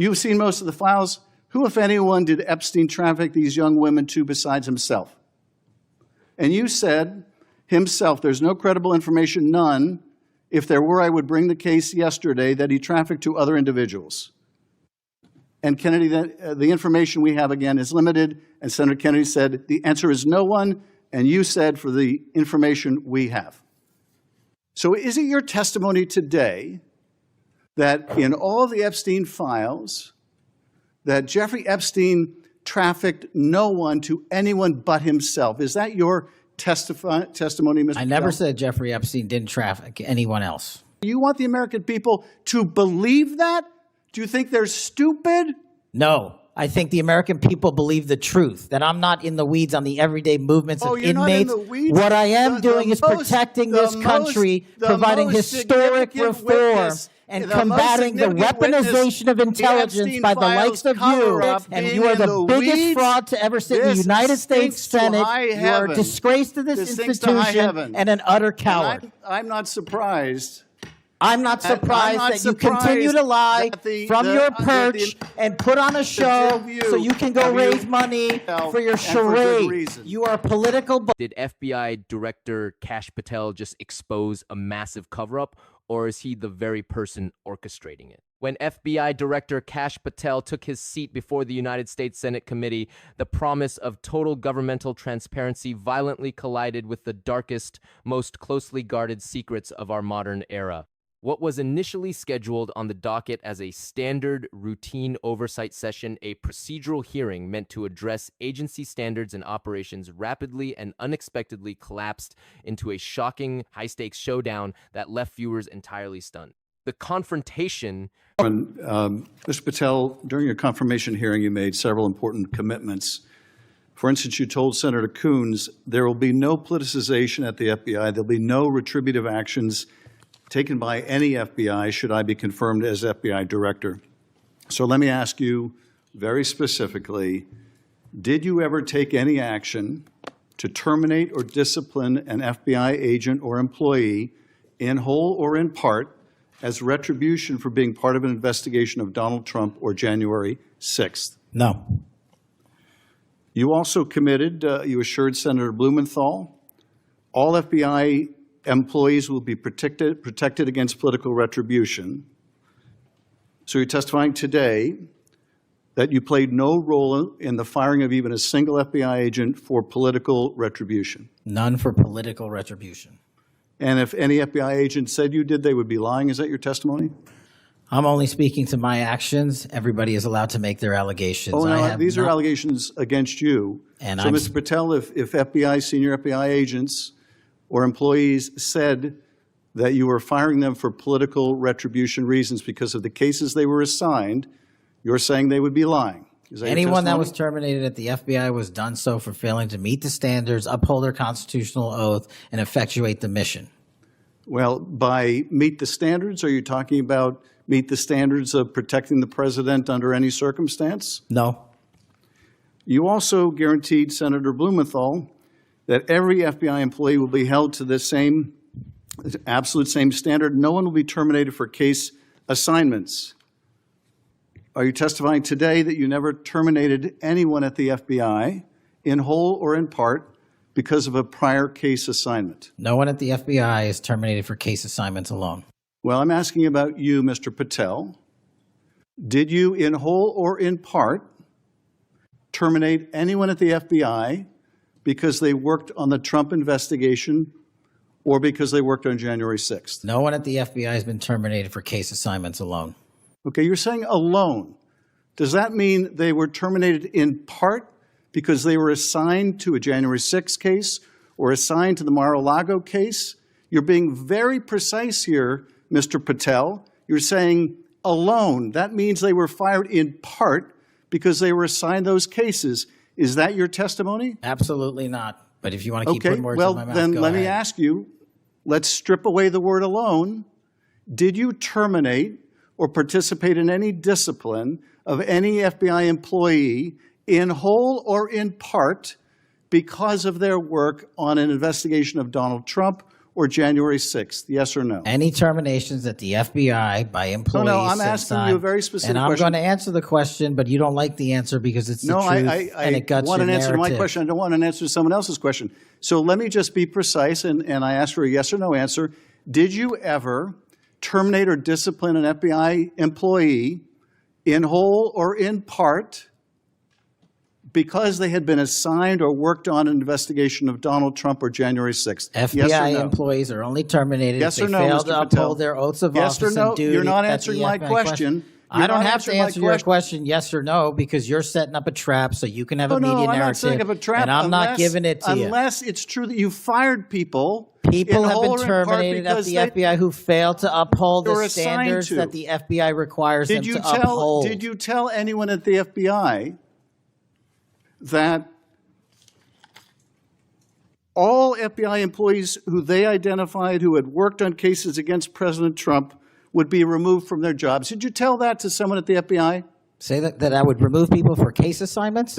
You've seen most of the files. Who, if anyone, did Epstein traffic these young women to besides himself? And you said himself, there's no credible information, none. If there were, I would bring the case yesterday that he trafficked to other individuals. And Kennedy, the information we have, again, is limited. And Senator Kennedy said, the answer is no one. And you said, for the information we have. So is it your testimony today that in all of the Epstein files, that Jeffrey Epstein trafficked no one to anyone but himself? Is that your testimony, Mr. I never said Jeffrey Epstein didn't traffic anyone else. You want the American people to believe that? Do you think they're stupid? No. I think the American people believe the truth, that I'm not in the weeds on the everyday movements of inmates. What I am doing is protecting this country, providing historic reform, and combating the weaponization of intelligence by the likes of you. And you are the biggest fraud to ever sit in the United States Senate. You are a disgrace to this institution and an utter coward. I'm not surprised. I'm not surprised that you continue to lie from your perch and put on a show so you can go raise money for your charade. You are political. Did FBI Director Kash Patel just expose a massive cover-up, or is he the very person orchestrating it? When FBI Director Kash Patel took his seat before the United States Senate committee, the promise of total governmental transparency violently collided with the darkest, most closely guarded secrets of our modern era. What was initially scheduled on the docket as a standard routine oversight session, a procedural hearing meant to address agency standards and operations, rapidly and unexpectedly collapsed into a shocking high-stakes showdown that left viewers entirely stunned. The confrontation... Mr. Patel, during your confirmation hearing, you made several important commitments. For instance, you told Senator Coons there will be no politicization at the FBI, there'll be no retributive actions taken by any FBI should I be confirmed as FBI director. So let me ask you very specifically, did you ever take any action to terminate or discipline an FBI agent or employee in whole or in part as retribution for being part of an investigation of Donald Trump or January 6th? No. You also committed, you assured Senator Blumenthal, all FBI employees will be protected against political retribution. So you're testifying today that you played no role in the firing of even a single FBI agent for political retribution. None for political retribution. And if any FBI agent said you did, they would be lying. Is that your testimony? I'm only speaking to my actions. Everybody is allowed to make their allegations. Oh, no, these are allegations against you. And so, Mr. Patel, if FBI, senior FBI agents or employees said that you were firing them for political retribution reasons because of the cases they were assigned, you're saying they would be lying. Is that anyone that was terminated at the FBI was done so for failing to meet the standards, uphold their constitutional oath, and effectuate the mission. Well, by meet the standards, are you talking about meet the standards of protecting the president under any circumstance? No. You also guaranteed Senator Blumenthal that every FBI employee will be held to the same, absolute same standard. No one will be terminated for case assignments. Are you testifying today that you never terminated anyone at the FBI in whole or in part because of a prior case assignment? No one at the FBI is terminated for case assignments alone. Well, I'm asking about you, Mr. Patel. Did you in whole or in part terminate anyone at the FBI because they worked on the Trump investigation or because they worked on January 6th? No one at the FBI has been terminated for case assignments alone. Okay, you're saying alone. Does that mean they were terminated in part because they were assigned to a January 6th case or assigned to the Mar-a-Lago case? You're being very precise here, Mr. Patel. You're saying alone. That means they were fired in part because they were assigned those cases. Is that your testimony? Absolutely not. But if you want to keep putting words in my mouth, then go let ahead. me ask you, let's strip away the word alone. Did you terminate or participate in any discipline of any FBI employee in whole or in part because of their work on an investigation of Donald Trump or January 6th? Yes or no? Any terminations at the FBI by employees. No, I'm asking you a very specific question. And I'm going to answer the question, but you don't like the answer because it's the truth and it guts your narrative. I want an answer to my question. I don't want an answer to someone else's question. So let me just be precise, and I ask for a yes or no answer. Did you ever terminate or discipline an FBI employee in whole or in part because they had been assigned or worked on an investigation of Donald Trump or January 6th? FBI yes no? employees are only terminated yes if they fail to uphold their oaths of office or no? and duty. You're not answering my question. I don't have to answer your question yes or no because you're setting up a trap so you can have a media narrative. I'm not setting up a trap. And I'm not giving it to you. Unless it's true that you fired people. People have been terminated at the FBI who failed to uphold the standards that the FBI requires them to uphold. Did you tell anyone at the FBI that all FBI employees who they identified who had worked on cases against President Trump would be removed from their jobs? Did you tell that to someone at the FBI? Say that I would remove people for case assignments?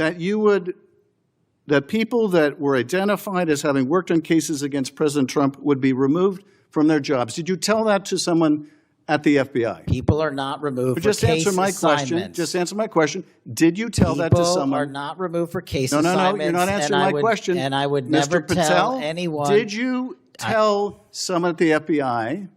That people that were identified as having worked on cases against President Trump would be removed from their jobs. Did you tell that to someone at the FBI? People are not removed for case assignments. Just answer my question. Did you tell that to someone? People are not removed for case assignments. No, you're not answering my question. And I would never tell anyone. Did you tell someone at the FBI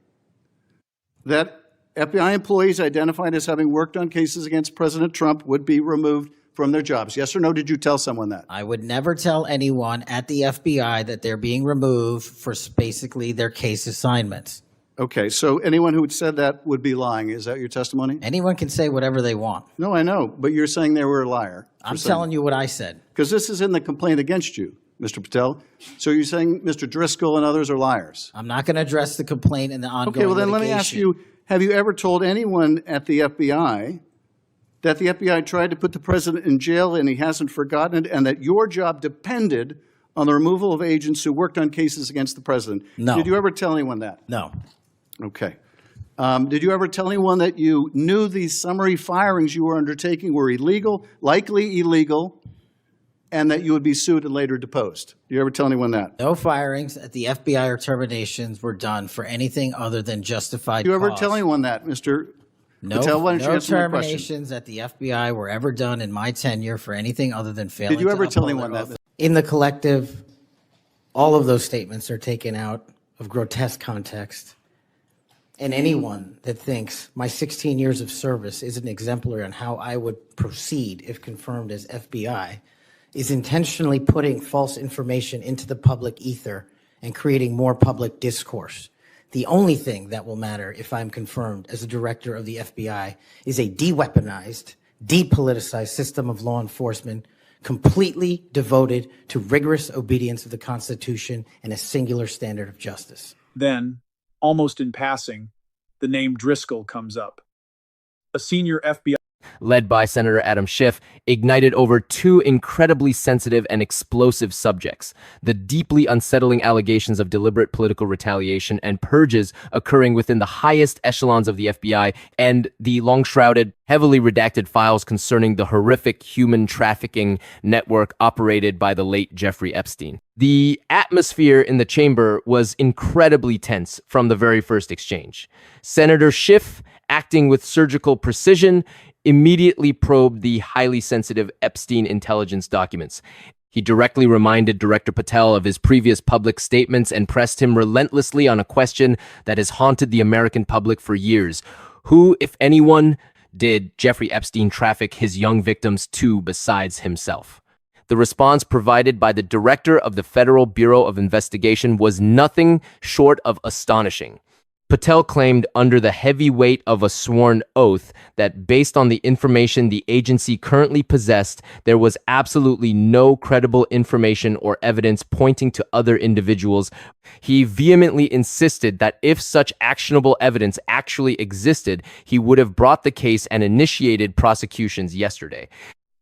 that FBI employees identified as having worked on cases against President Trump would be removed from their jobs? Yes or no, did you tell someone that? I would never tell anyone at the FBI that they're being removed for basically their case assignments. Okay, so anyone who said that would be lying. Is that your testimony? Anyone can say whatever they want. No, I know, but you're saying they were a liar. I'm telling you what I said. Because this is in the complaint against you, Mr. Patel. So you're saying Mr. Driscoll and others are liars? I'm not going to address the complaint in the ongoing Okay, well then litigation. let me ask you, have you ever told anyone at the FBI that the FBI tried to put the president in jail and he hasn't forgotten it, and that your job depended on the removal of agents who worked on cases against the president? No. Did you ever tell anyone that? No. Okay. Did you ever tell anyone that you knew these summary firings you were undertaking were illegal, likely illegal, and that you would be sued and later deposed? Did you ever tell anyone that? No firings at the FBI or terminations were done for anything other than justified Did you ever cause. tell anyone that, Mr. Patel? Why don't you No answer my question? terminations at the FBI were ever done in my tenure for anything other than failing Did you ever to tell uphold anyone their that? oath. In the collective, all of those statements are taken out of grotesque context. And anyone that thinks my 16 years of service isn't exemplary on how I would proceed if confirmed as FBI is intentionally putting false information into the public ether and creating more public discourse. The only thing that will matter if I'm confirmed as a director of the FBI is a de-weaponized, depoliticized system of law enforcement completely devoted to rigorous obedience of the Constitution and a singular standard of justice. Then, almost in passing, the name Driscoll comes up. A senior FBI led by Senator Adam Schiff, ignited over two incredibly sensitive and explosive subjects: the deeply unsettling allegations of deliberate political retaliation and purges occurring within the highest echelons of the FBI, and the long-shrouded, heavily redacted files concerning the horrific human trafficking network operated by the late Jeffrey Epstein. The atmosphere in the chamber was incredibly tense from the very first exchange. Senator Schiff, acting with surgical precision, immediately probed the highly sensitive Epstein intelligence documents. He directly reminded Director Patel of his previous public statements and pressed him relentlessly on a question that has haunted the American public for years. Who, if anyone, did Jeffrey Epstein traffic his young victims to besides himself? The response provided by the director of the Federal Bureau of Investigation was nothing short of astonishing. Patel claimed under the heavy weight of a sworn oath that based on the information the agency currently possessed, there was absolutely no credible information or evidence pointing to other individuals. He vehemently insisted that if such actionable evidence actually existed, he would have brought the case and initiated prosecutions yesterday.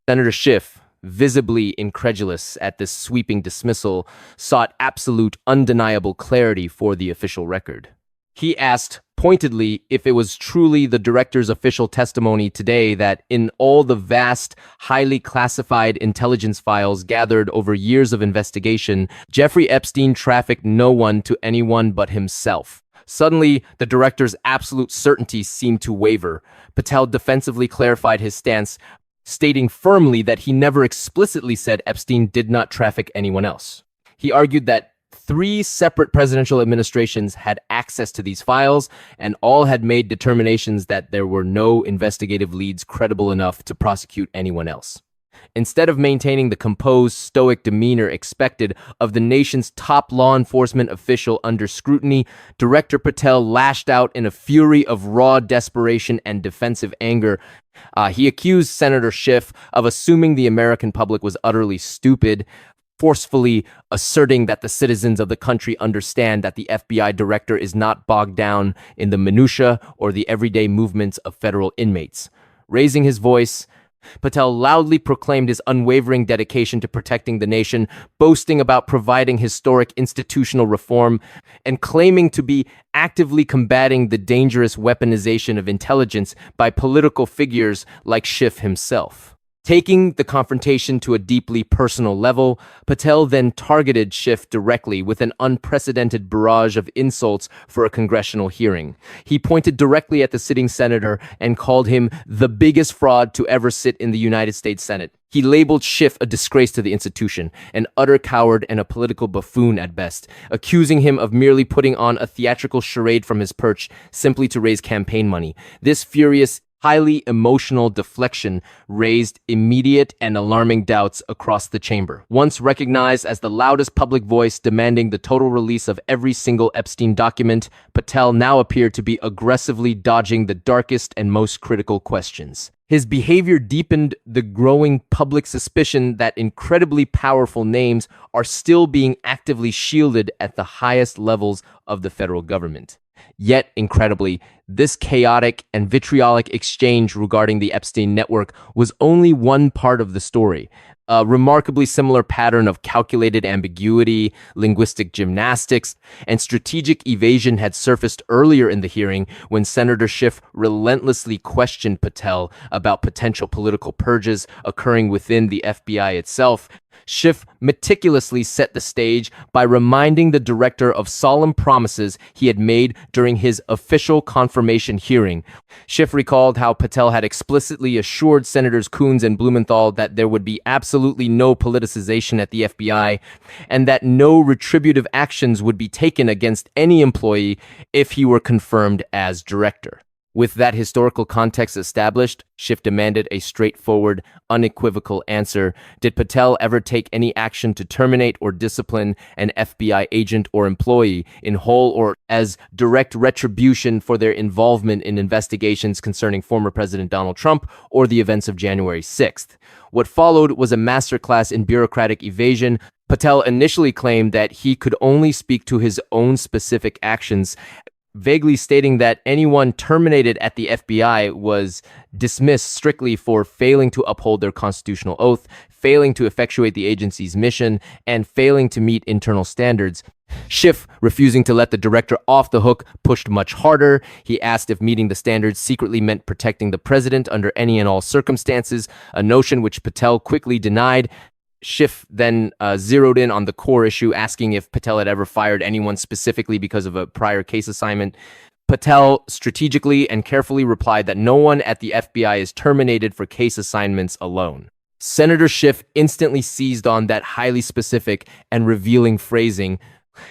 Senator Schiff, visibly incredulous at this sweeping dismissal, sought absolute, undeniable clarity for the official record. He asked pointedly if it was truly the director's official testimony today that in all the vast, highly classified intelligence files gathered over years of investigation, Jeffrey Epstein trafficked no one to anyone but himself. Suddenly, the director's absolute certainty seemed to waver. Patel defensively clarified his stance, stating firmly that he never explicitly said Epstein did not traffic anyone else. He argued that 3 separate presidential administrations had access to these files, and all had made determinations that there were no investigative leads credible enough to prosecute anyone else. Instead of maintaining the composed, stoic demeanor expected of the nation's top law enforcement official under scrutiny, Director Patel lashed out in a fury of raw desperation and defensive anger. He accused Senator Schiff of assuming the American public was utterly stupid, forcefully asserting that the citizens of the country understand that the FBI director is not bogged down in the minutia or the everyday movements of federal inmates. Raising his voice, Patel loudly proclaimed his unwavering dedication to protecting the nation, boasting about providing historic institutional reform, and claiming to be actively combating the dangerous weaponization of intelligence by political figures like Schiff himself. Taking the confrontation to a deeply personal level, Patel then targeted Schiff directly with an unprecedented barrage of insults for a congressional hearing. He pointed directly at the sitting senator and called him the biggest fraud to ever sit in the United States Senate. He labeled Schiff a disgrace to the institution, an utter coward and a political buffoon at best, accusing him of merely putting on a theatrical charade from his perch simply to raise campaign money. This furious, highly emotional deflection raised immediate and alarming doubts across the chamber. Once recognized as the loudest public voice demanding the total release of every single Epstein document, Patel now appeared to be aggressively dodging the darkest and most critical questions. His behavior deepened the growing public suspicion that incredibly powerful names are still being actively shielded at the highest levels of the federal government. Yet, incredibly, this chaotic and vitriolic exchange regarding the Epstein network was only one part of the story. A remarkably similar pattern of calculated ambiguity, linguistic gymnastics, and strategic evasion had surfaced earlier in the hearing when Senator Schiff relentlessly questioned Patel about potential political purges occurring within the FBI itself. Schiff meticulously set the stage by reminding the director of solemn promises he had made during his official confirmation hearing. Schiff recalled how Patel had explicitly assured Senators Coons and Blumenthal that there would be absolutely no politicization at the FBI and that no retributive actions would be taken against any employee if he were confirmed as director. With that historical context established, Schiff demanded a straightforward, unequivocal answer. Did Patel ever take any action to terminate or discipline an FBI agent or employee in whole or as direct retribution for their involvement in investigations concerning former President Donald Trump or the events of January 6th? What followed was a masterclass in bureaucratic evasion. Patel initially claimed that he could only speak to his own specific actions, vaguely stating that anyone terminated at the FBI was dismissed strictly for failing to uphold their constitutional oath, failing to effectuate the agency's mission, and failing to meet internal standards. Schiff, refusing to let the director off the hook, pushed much harder. He asked if meeting the standards secretly meant protecting the president under any and all circumstances, a notion which Patel quickly denied. Schiff then zeroed in on the core issue, asking if Patel had ever fired anyone specifically because of a prior case assignment. Patel strategically and carefully replied that no one at the FBI is terminated for case assignments alone. Senator Schiff instantly seized on that highly specific and revealing phrasing.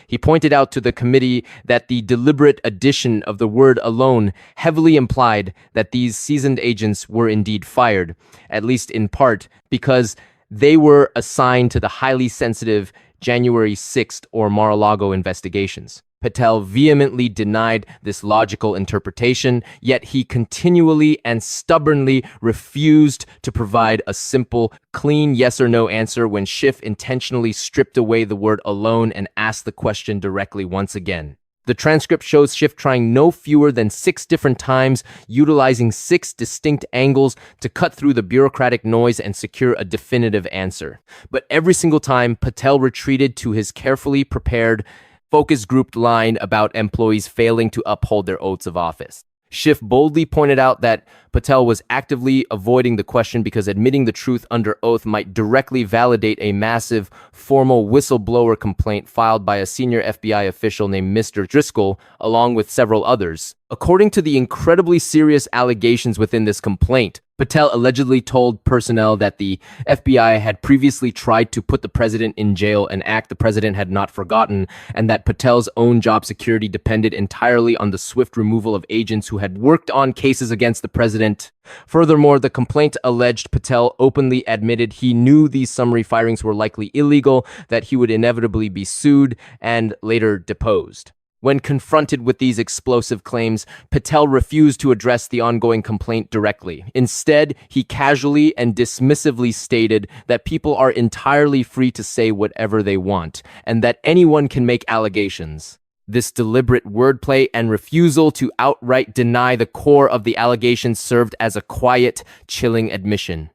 He pointed out to the committee that the deliberate addition of the word alone heavily implied that these seasoned agents were indeed fired, at least in part, because they were assigned to the highly sensitive January 6th or Mar-a-Lago investigations. Patel vehemently denied this logical interpretation, yet he continually and stubbornly refused to provide a simple, clean yes or no answer when Schiff intentionally stripped away the word alone and asked the question directly once again. The transcript shows Schiff trying no fewer than 6 different times, utilizing 6 distinct angles to cut through the bureaucratic noise and secure a definitive answer. But every single time, Patel retreated to his carefully prepared, focus group line about employees failing to uphold their oaths of office. Schiff boldly pointed out that Patel was actively avoiding the question because admitting the truth under oath might directly validate a massive, formal whistleblower complaint filed by a senior FBI official named Mr. Driscoll, along with several others. According to the incredibly serious allegations within this complaint, Patel allegedly told personnel that the FBI had previously tried to put the president in jail, an act the president had not forgotten, and that Patel's own job security depended entirely on the swift removal of agents who had worked on cases against the president. Furthermore, the complaint alleged Patel openly admitted he knew these summary firings were likely illegal, that he would inevitably be sued, and later deposed. When confronted with these explosive claims, Patel refused to address the ongoing complaint directly. Instead, he casually and dismissively stated that people are entirely free to say whatever they want, and that anyone can make allegations. This deliberate wordplay and refusal to outright deny the core of the allegations served as a quiet, chilling admission.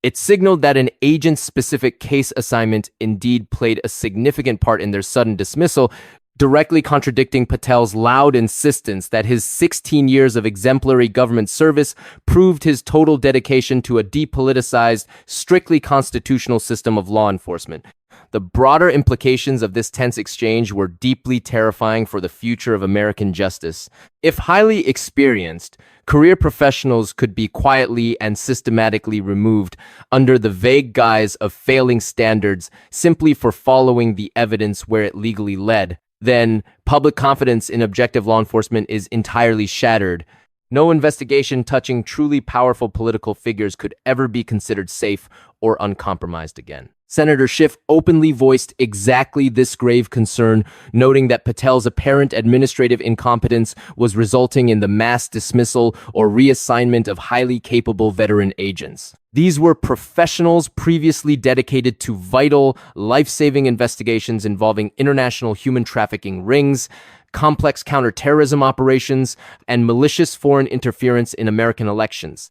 It signaled that an agent-specific case assignment indeed played a significant part in their sudden dismissal, directly contradicting Patel's loud insistence that his 16 years of exemplary government service proved his total dedication to a depoliticized, strictly constitutional system of law enforcement. The broader implications of this tense exchange were deeply terrifying for the future of American justice. If highly experienced, career professionals could be quietly and systematically removed under the vague guise of failing standards simply for following the evidence where it legally led, then public confidence in objective law enforcement is entirely shattered. No investigation touching truly powerful political figures could ever be considered safe or uncompromised again. Senator Schiff openly voiced exactly this grave concern, noting that Patel's apparent administrative incompetence was resulting in the mass dismissal or reassignment of highly capable veteran agents. These were professionals previously dedicated to vital, life-saving investigations involving international human trafficking rings, complex counterterrorism operations, and malicious foreign interference in American elections.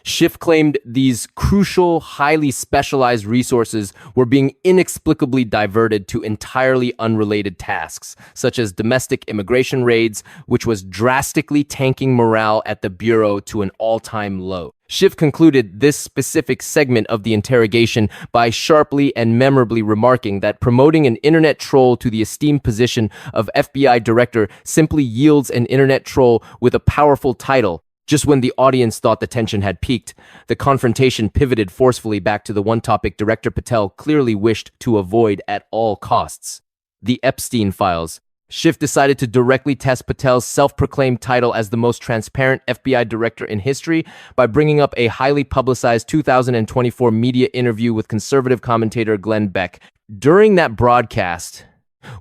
Schiff claimed these crucial, highly specialized resources were being inexplicably diverted to entirely unrelated tasks, such as domestic immigration raids, which was drastically tanking morale at the Bureau to an all-time low. Schiff concluded this specific segment of the interrogation by sharply and memorably remarking that promoting an internet troll to the esteemed position of FBI director simply yields an internet troll with a powerful title. Just when the audience thought the tension had peaked, the confrontation pivoted forcefully back to the one topic Director Patel clearly wished to avoid at all costs: the Epstein files. Schiff decided to directly test Patel's self-proclaimed title as the most transparent FBI director in history by bringing up a highly publicized 2024 media interview with conservative commentator Glenn Beck. During that broadcast,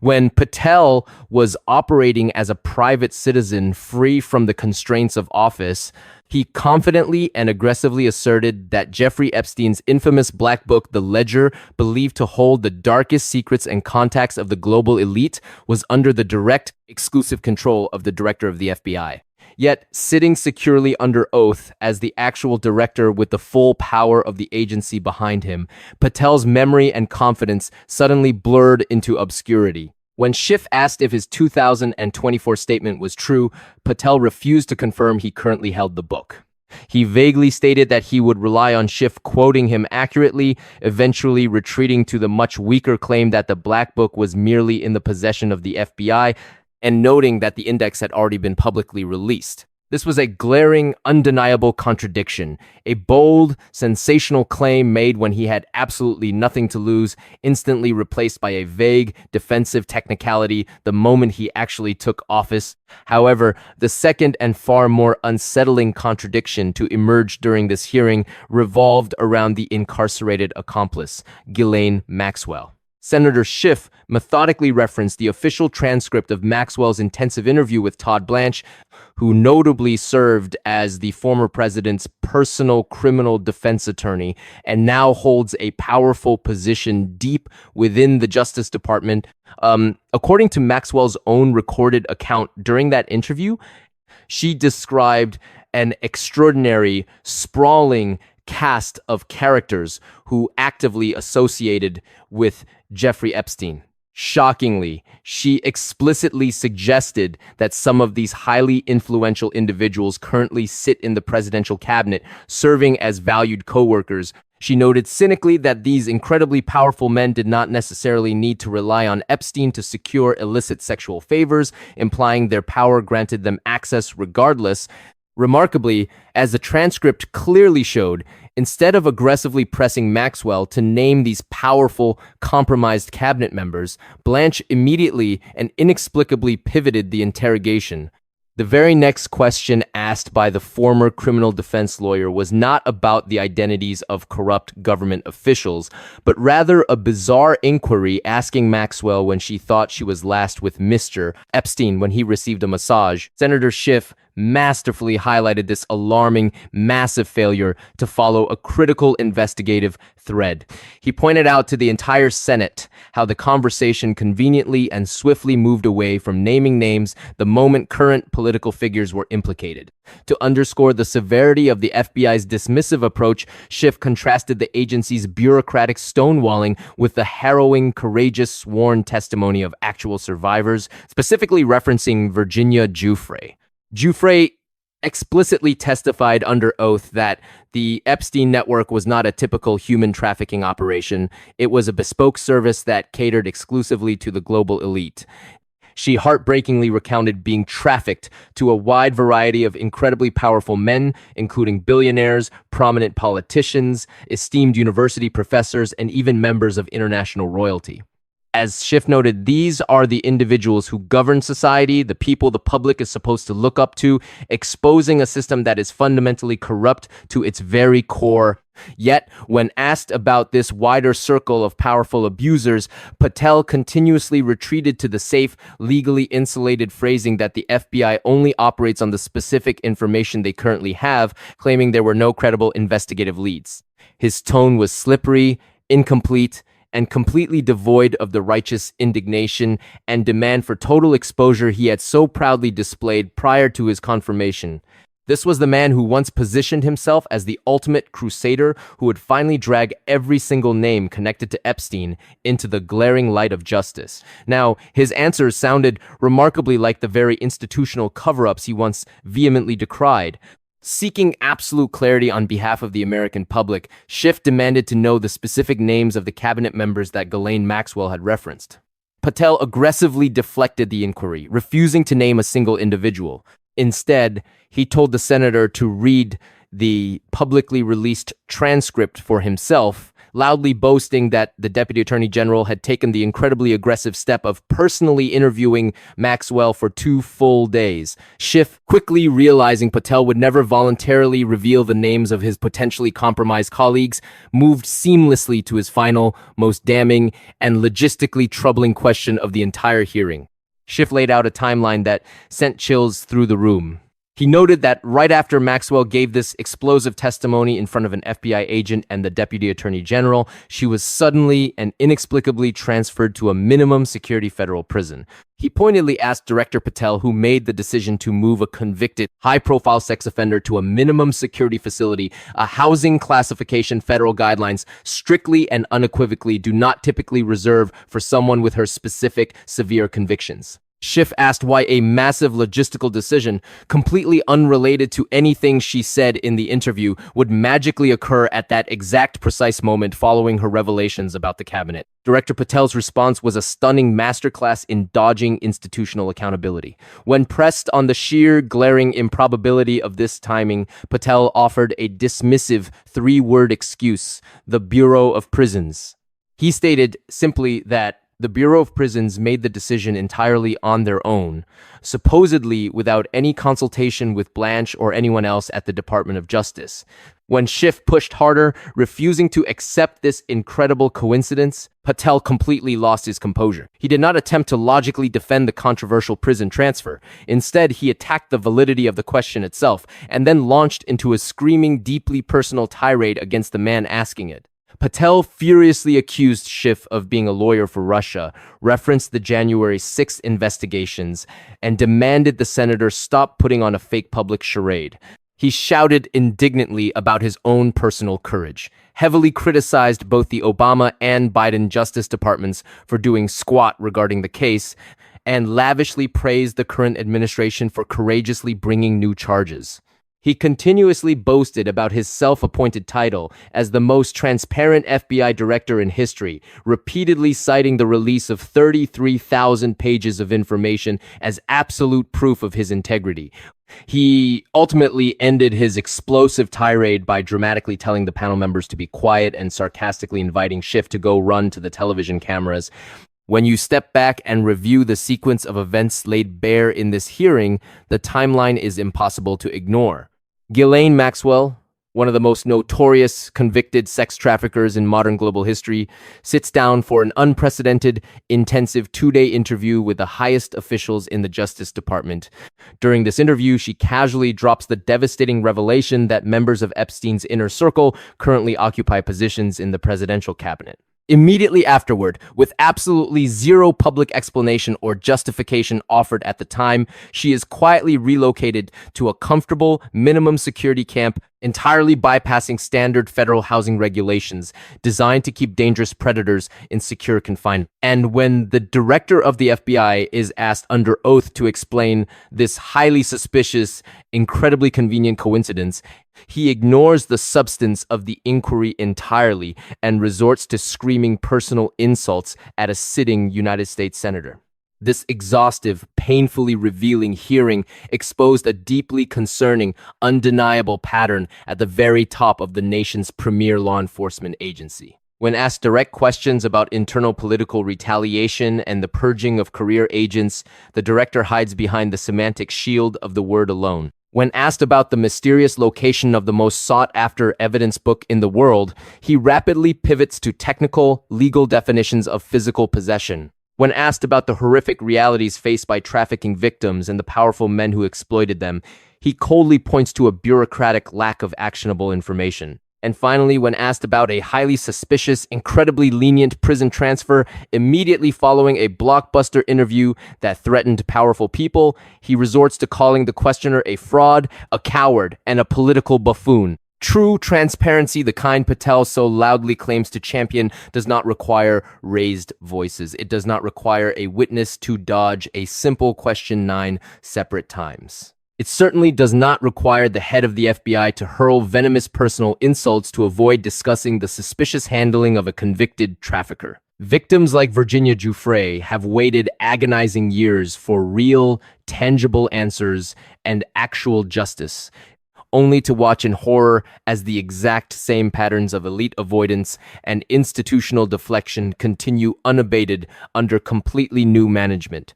when Patel was operating as a private citizen free from the constraints of office, he confidently and aggressively asserted that Jeffrey Epstein's infamous black book, The Ledger, believed to hold the darkest secrets and contacts of the global elite, was under the direct, exclusive control of the director of the FBI. Yet, sitting securely under oath as the actual director with the full power of the agency behind him, Patel's memory and confidence suddenly blurred into obscurity. When Schiff asked if his 2024 statement was true, Patel refused to confirm he currently held the book. He vaguely stated that he would rely on Schiff quoting him accurately, eventually retreating to the much weaker claim that the black book was merely in the possession of the FBI, and noting that the index had already been publicly released. This was a glaring, undeniable contradiction, a bold, sensational claim made when he had absolutely nothing to lose, instantly replaced by a vague, defensive technicality the moment he actually took office. However, the second and far more unsettling contradiction to emerge during this hearing revolved around the incarcerated accomplice, Ghislaine Maxwell. Senator Schiff methodically referenced the official transcript of Maxwell's intensive interview with Todd Blanche, who notably served as the former president's personal criminal defense attorney and now holds a powerful position deep within the Justice Department. According to Maxwell's own recorded account during that interview, she described an extraordinary, sprawling cast of characters who actively associated with Jeffrey Epstein. Shockingly, she explicitly suggested that some of these highly influential individuals currently sit in the presidential cabinet, serving as valued co-workers. She noted cynically that these incredibly powerful men did not necessarily need to rely on Epstein to secure illicit sexual favors, implying their power granted them access regardless. Remarkably, as the transcript clearly showed, instead of aggressively pressing Maxwell to name these powerful, compromised cabinet members, Blanche immediately and inexplicably pivoted the interrogation. The very next question asked by the former criminal defense lawyer was not about the identities of corrupt government officials, but rather a bizarre inquiry asking Maxwell when she thought she was last with Mr. Epstein when he received a massage. Senator Schiff masterfully highlighted this alarming, massive failure to follow a critical investigative thread. He pointed out to the entire Senate how the conversation conveniently and swiftly moved away from naming names the moment current political figures were implicated. To underscore the severity of the FBI's dismissive approach, Schiff contrasted the agency's bureaucratic stonewalling with the harrowing, courageous sworn testimony of actual survivors, specifically referencing Virginia Giuffre. Giuffre explicitly testified under oath that the Epstein network was not a typical human trafficking operation. It was a bespoke service that catered exclusively to the global elite. She heartbreakingly recounted being trafficked to a wide variety of incredibly powerful men, including billionaires, prominent politicians, esteemed university professors, and even members of international royalty. As Schiff noted, these are the individuals who govern society, the people the public is supposed to look up to, exposing a system that is fundamentally corrupt to its very core. Yet, when asked about this wider circle of powerful abusers, Patel continuously retreated to the safe, legally insulated phrasing that the FBI only operates on the specific information they currently have, claiming there were no credible investigative leads. His tone was slippery, incomplete, and completely devoid of the righteous indignation and demand for total exposure he had so proudly displayed prior to his confirmation. This was the man who once positioned himself as the ultimate crusader who would finally drag every single name connected to Epstein into the glaring light of justice. Now, his answers sounded remarkably like the very institutional cover-ups he once vehemently decried. Seeking absolute clarity on behalf of the American public, Schiff demanded to know the specific names of the cabinet members that Ghislaine Maxwell had referenced. Patel aggressively deflected the inquiry, refusing to name a single individual. Instead, he told the senator to read the publicly released transcript for himself, loudly boasting that the Deputy Attorney General had taken the incredibly aggressive step of personally interviewing Maxwell for 2 full days. Schiff, quickly realizing Patel would never voluntarily reveal the names of his potentially compromised colleagues, moved seamlessly to his final, most damning, and logistically troubling question of the entire hearing. Schiff laid out a timeline that sent chills through the room. He noted that right after Maxwell gave this explosive testimony in front of an FBI agent and the Deputy Attorney General, she was suddenly and inexplicably transferred to a minimum security federal prison. He pointedly asked Director Patel who made the decision to move a convicted, high-profile sex offender to a minimum security facility, a housing classification federal guidelines strictly and unequivocally do not typically reserve for someone with her specific severe convictions. Schiff asked why a massive logistical decision, completely unrelated to anything she said in the interview, would magically occur at that exact precise moment following her revelations about the cabinet. Director Patel's response was a stunning masterclass in dodging institutional accountability. When pressed on the sheer, glaring improbability of this timing, Patel offered a dismissive 3-word excuse: the Bureau of Prisons. He stated simply that the Bureau of Prisons made the decision entirely on their own, supposedly without any consultation with Blanche or anyone else at the Department of Justice. When Schiff pushed harder, refusing to accept this incredible coincidence, Patel completely lost his composure. He did not attempt to logically defend the controversial prison transfer. Instead, he attacked the validity of the question itself, and then launched into a screaming, deeply personal tirade against the man asking it. Patel furiously accused Schiff of being a lawyer for Russia, referenced the January 6th investigations, and demanded the senator stop putting on a fake public charade. He shouted indignantly about his own personal courage, heavily criticized both the Obama and Biden Justice Departments for doing squat regarding the case, and lavishly praised the current administration for courageously bringing new charges. He continuously boasted about his self-appointed title as the most transparent FBI director in history, repeatedly citing the release of 33,000 pages of information as absolute proof of his integrity. He ultimately ended his explosive tirade by dramatically telling the panel members to be quiet and sarcastically inviting Schiff to go run to the television cameras. When you step back and review the sequence of events laid bare in this hearing, the timeline is impossible to ignore. Ghislaine Maxwell, one of the most notorious convicted sex traffickers in modern global history, sits down for an unprecedented, intensive 2-day interview with the highest officials in the Justice Department. During this interview, she casually drops the devastating revelation that members of Epstein's inner circle currently occupy positions in the presidential cabinet. Immediately afterward, with absolutely zero public explanation or justification offered at the time, she is quietly relocated to a comfortable, minimum security camp, entirely bypassing standard federal housing regulations designed to keep dangerous predators in secure confinement. And when the director of the FBI is asked under oath to explain this highly suspicious, incredibly convenient coincidence, he ignores the substance of the inquiry entirely and resorts to screaming personal insults at a sitting United States senator. This exhaustive, painfully revealing hearing exposed a deeply concerning, undeniable pattern at the very top of the nation's premier law enforcement agency. When asked direct questions about internal political retaliation and the purging of career agents, the director hides behind the semantic shield of the word alone. When asked about the mysterious location of the most sought-after evidence book in the world, he rapidly pivots to technical, legal definitions of physical possession. When asked about the horrific realities faced by trafficking victims and the powerful men who exploited them, he coldly points to a bureaucratic lack of actionable information. And finally, when asked about a highly suspicious, incredibly lenient prison transfer immediately following a blockbuster interview that threatened powerful people, he resorts to calling the questioner a fraud, a coward, and a political buffoon. True transparency, the kind Patel so loudly claims to champion, does not require raised voices. It does not require a witness to dodge a simple question 9 separate times. It certainly does not require the head of the FBI to hurl venomous personal insults to avoid discussing the suspicious handling of a convicted trafficker. Victims like Virginia Giuffre have waited agonizing years for real, tangible answers and actual justice, only to watch in horror as the exact same patterns of elite avoidance and institutional deflection continue unabated under completely new management.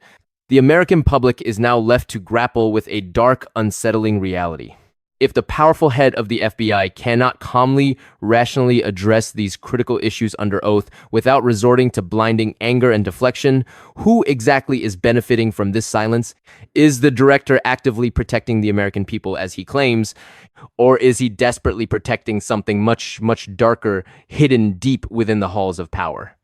The American public is now left to grapple with a dark, unsettling reality. If the powerful head of the FBI cannot calmly, rationally address these critical issues under oath without resorting to blinding anger and deflection, who exactly is benefiting from this silence? Is the director actively protecting the American people as he claims, or is he desperately protecting something much, much darker, hidden deep within the halls of power?